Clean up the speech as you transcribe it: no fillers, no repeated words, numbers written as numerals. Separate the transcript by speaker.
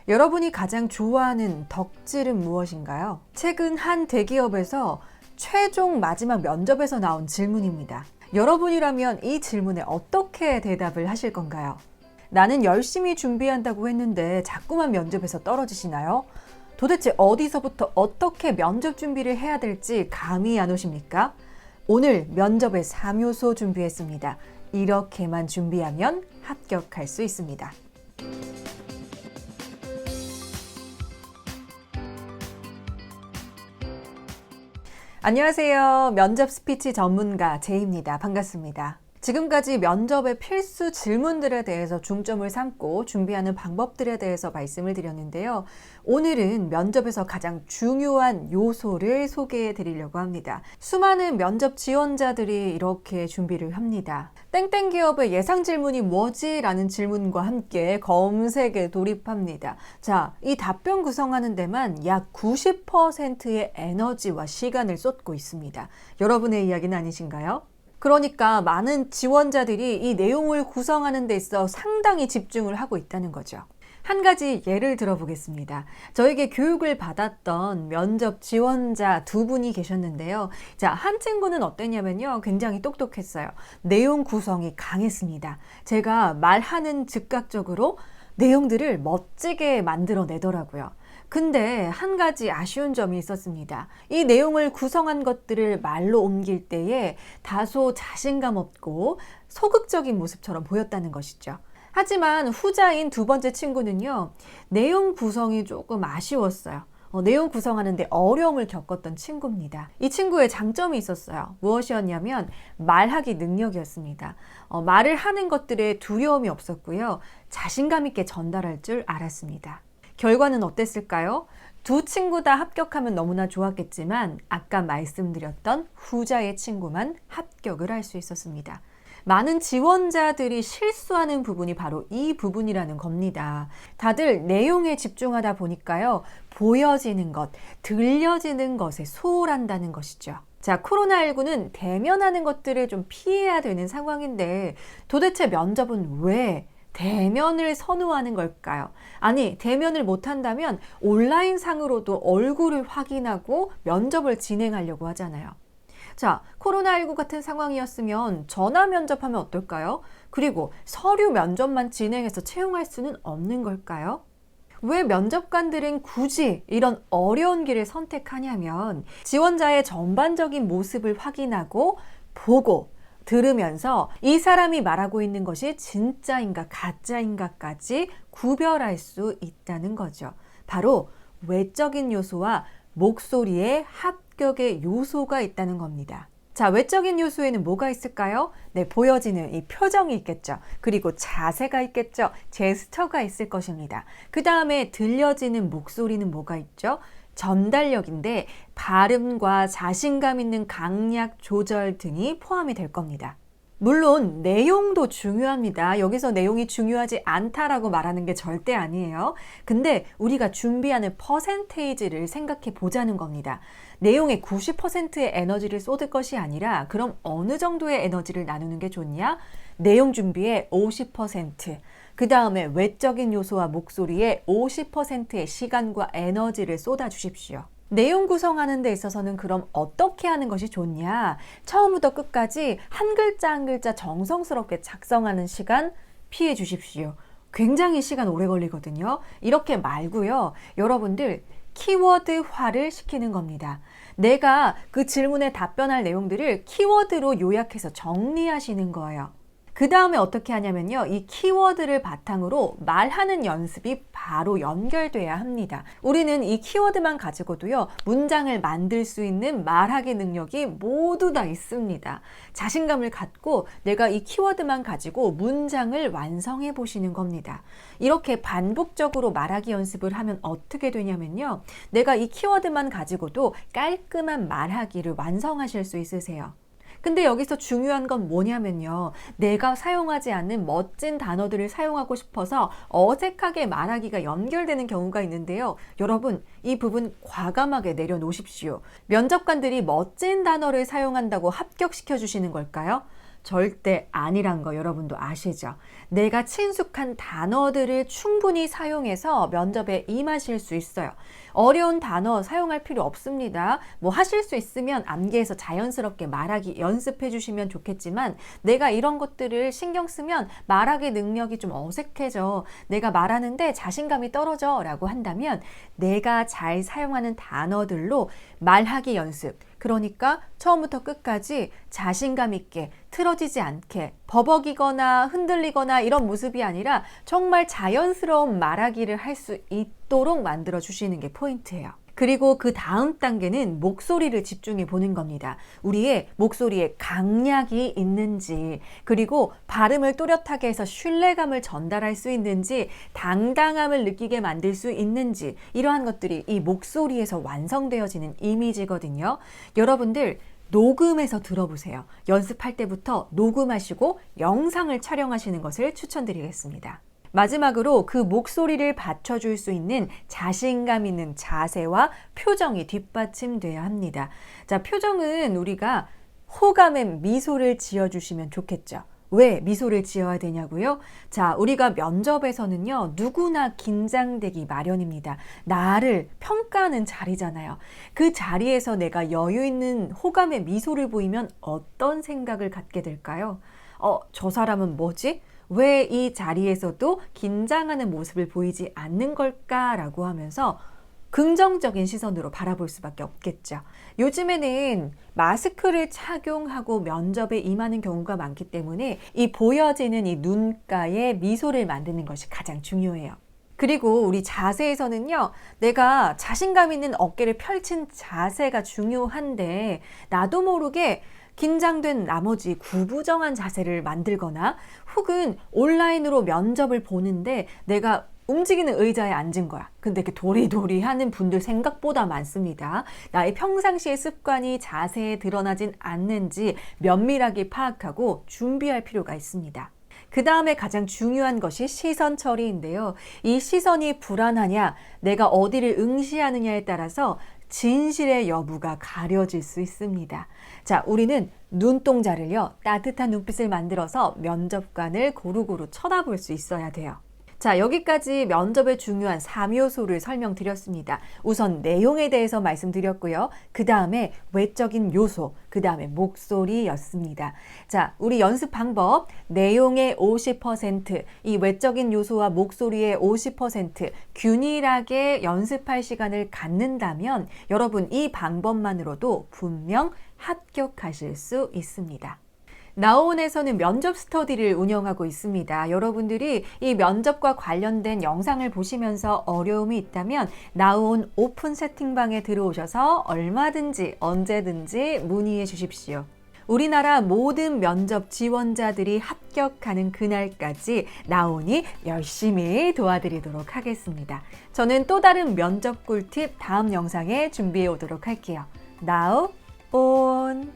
Speaker 1: 여러분이 가장 좋아하는 덕질은 무엇인가요? 최근 한 대기업에서 최종 마지막 면접에서 나온 질문입니다. 여러분이라면 이 질문에 어떻게 대답을 하실 건가요? 나는 열심히 준비한다고 했는데 자꾸만 면접에서 떨어지시나요? 도대체 어디서부터 어떻게 면접 준비를 해야 될지 감이 안 오십니까? 오늘 면접의 3요소 준비했습니다. 이렇게만 준비하면 합격할 수 있습니다. 안녕하세요. 면접 스피치 전문가 제이입니다. 반갑습니다. 지금까지 면접의 필수 질문들에 대해서 중점을 삼고 준비하는 방법들에 대해서 말씀을 드렸는데요. 오늘은 면접에서 가장 중요한 요소를 소개해 드리려고 합니다. 수많은 면접 지원자들이 이렇게 준비를 합니다. 땡땡 기업의 예상 질문이 뭐지? 라는 질문과 함께 검색에 돌입합니다. 자, 이 답변 구성하는 데만 약 90%의 에너지와 시간을 쏟고 있습니다. 여러분의 이야기는 아니신가요? 그러니까 많은 지원자들이 이 내용을 구성하는 데 있어 상당히 집중을 하고 있다는 거죠. 한 가지 예를 들어보겠습니다. 저에게 교육을 받았던 면접 지원자 두 분이 계셨는데요. 자, 한 친구는 어땠냐면요. 굉장히 똑똑했어요. 내용 구성이 강했습니다. 제가 말하는 즉각적으로 내용들을 멋지게 만들어내더라고요. 근데 한 가지 아쉬운 점이 있었습니다. 이 내용을 구성한 것들을 말로 옮길 때에 다소 자신감 없고 소극적인 모습처럼 보였다는 것이죠. 하지만 후자인 두 번째 친구는요, 내용 구성이 조금 아쉬웠어요. 내용 구성하는데 어려움을 겪었던 친구입니다. 이 친구의 장점이 있었어요. 무엇이었냐면 말하기 능력이었습니다. 말을 하는 것들에 두려움이 없었고요. 자신감 있게 전달할 줄 알았습니다. 결과는 어땠을까요? 두 친구 다 합격하면 너무나 좋았겠지만 아까 말씀드렸던 후자의 친구만 합격을 할 수 있었습니다. 많은 지원자들이 실수하는 부분이 바로 이 부분이라는 겁니다. 다들 내용에 집중하다 보니까요. 보여지는 것, 들려지는 것에 소홀한다는 것이죠. 자, 코로나19는 대면하는 것들을 좀 피해야 되는 상황인데 도대체 면접은 왜 대면을 선호하는 걸까요? 아니, 대면을 못한다면 온라인 상으로도 얼굴을 확인하고 면접을 진행하려고 하잖아요. 자, 코로나19 같은 상황이었으면 전화 면접하면 어떨까요? 그리고 서류 면접만 진행해서 채용할 수는 없는 걸까요? 왜 면접관들은 굳이 이런 어려운 길을 선택하냐면 지원자의 전반적인 모습을 확인하고 보고 들으면서 이 사람이 말하고 있는 것이 진짜인가 가짜인가까지 구별할 수 있다는 거죠. 바로 외적인 요소와 목소리에 합격의 요소가 있다는 겁니다. 자, 외적인 요소에는 뭐가 있을까요? 네, 보여지는 이 표정이 있겠죠. 그리고 자세가 있겠죠. 제스처가 있을 것입니다. 그 다음에 들려지는 목소리는 뭐가 있죠? 전달력인데 발음과 자신감 있는 강약 조절 등이 포함이 될 겁니다. 물론 내용도 중요합니다. 여기서 내용이 중요하지 않다라고 말하는 게 절대 아니에요. 근데 우리가 준비하는 퍼센테이지를 생각해 보자는 겁니다. 내용의 90%의 에너지를 쏟을 것이 아니라 그럼 어느 정도의 에너지를 나누는 게 좋냐? 내용 준비에 50%, 그 다음에 외적인 요소와 목소리에 50%의 시간과 에너지를 쏟아 주십시오. 내용 구성하는 데 있어서는 그럼 어떻게 하는 것이 좋냐? 처음부터 끝까지 한 글자 한 글자 정성스럽게 작성하는 시간 피해 주십시오. 굉장히 시간 오래 걸리거든요. 이렇게 말고요. 여러분들 키워드화를 시키는 겁니다. 내가 그 질문에 답변할 내용들을 키워드로 요약해서 정리하시는 거예요. 그 다음에 어떻게 하냐면요. 이 키워드를 바탕으로 말하는 연습이 바로 연결돼야 합니다. 우리는 이 키워드만 가지고도요. 문장을 만들 수 있는 말하기 능력이 모두 다 있습니다. 자신감을 갖고 내가 이 키워드만 가지고 문장을 완성해 보시는 겁니다. 이렇게 반복적으로 말하기 연습을 하면 어떻게 되냐면요. 내가 이 키워드만 가지고도 깔끔한 말하기를 완성하실 수 있으세요. 근데 여기서 중요한 건 뭐냐면요. 내가 사용하지 않는 멋진 단어들을 사용하고 싶어서 어색하게 말하기가 연결되는 경우가 있는데요. 여러분, 이 부분 과감하게 내려놓으십시오. 면접관들이 멋진 단어를 사용한다고 합격시켜 주시는 걸까요? 절대 아니란 거 여러분도 아시죠? 내가 친숙한 단어들을 충분히 사용해서 면접에 임하실 수 있어요. 어려운 단어 사용할 필요 없습니다. 뭐 하실 수 있으면 암기해서 자연스럽게 말하기 연습해 주시면 좋겠지만 내가 이런 것들을 신경 쓰면 말하기 능력이 좀 어색해져. 내가 말하는데 자신감이 떨어져 라고 한다면 내가 잘 사용하는 단어들로 말하기 연습. 그러니까 처음부터 끝까지 자신감 있게 틀어지지 않게 버벅이거나 흔들리거나 이런 모습이 아니라 정말 자연스러운 말하기를 할 수 있도록 만들어 주시는 게 포인트예요. 그리고 그 다음 단계는 목소리를 집중해 보는 겁니다. 우리의 목소리에 강약이 있는지, 그리고 발음을 또렷하게 해서 신뢰감을 전달할 수 있는지, 당당함을 느끼게 만들 수 있는지, 이러한 것들이 이 목소리에서 완성되어지는 이미지거든요. 여러분들 녹음해서 들어보세요. 연습할 때부터 녹음하시고 영상을 촬영하시는 것을 추천드리겠습니다. 마지막으로 그 목소리를 받쳐줄 수 있는 자신감 있는 자세와 표정이 뒷받침돼야 합니다. 자, 표정은 우리가 호감의 미소를 지어주시면 좋겠죠. 왜 미소를 지어야 되냐고요? 자, 우리가 면접에서는요, 누구나 긴장되기 마련입니다. 나를 평가하는 자리잖아요. 그 자리에서 내가 여유 있는 호감의 미소를 보이면 어떤 생각을 갖게 될까요? 저 사람은 뭐지? 왜 이 자리에서도 긴장하는 모습을 보이지 않는 걸까라고 하면서 긍정적인 시선으로 바라볼 수밖에 없겠죠. 요즘에는 마스크를 착용하고 면접에 임하는 경우가 많기 때문에 이 보여지는 이 눈가에 미소를 만드는 것이 가장 중요해요. 그리고 우리 자세에서는요, 내가 자신감 있는 어깨를 펼친 자세가 중요한데 나도 모르게 긴장된 나머지 구부정한 자세를 만들거나 혹은 온라인으로 면접을 보는데 내가 움직이는 의자에 앉은 거야. 근데 이렇게 도리도리 하는 분들 생각보다 많습니다. 나의 평상시의 습관이 자세에 드러나진 않는지 면밀하게 파악하고 준비할 필요가 있습니다. 그 다음에 가장 중요한 것이 시선 처리인데요. 이 시선이 불안하냐, 내가 어디를 응시하느냐에 따라서 진실의 여부가 가려질 수 있습니다. 자, 우리는 눈동자를요, 따뜻한 눈빛을 만들어서 면접관을 고루고루 쳐다볼 수 있어야 돼요. 자, 여기까지 면접의 중요한 3요소를 설명드렸습니다. 우선 내용에 대해서 말씀드렸고요. 그 다음에 외적인 요소, 그 다음에 목소리였습니다. 자, 우리 연습 방법, 내용의 50%, 이 외적인 요소와 목소리의 50% 균일하게 연습할 시간을 갖는다면 여러분 이 방법만으로도 분명 합격하실 수 있습니다. 나온에서는 면접 스터디를 운영하고 있습니다. 여러분들이 이 면접과 관련된 영상을 보시면서 어려움이 있다면 나온 오픈 채팅방에 들어오셔서 얼마든지 언제든지 문의해 주십시오. 우리나라 모든 면접 지원자들이 합격하는 그날까지 나온이 열심히 도와드리도록 하겠습니다. 저는 또 다른 면접 꿀팁 다음 영상에 준비해 오도록 할게요. 나온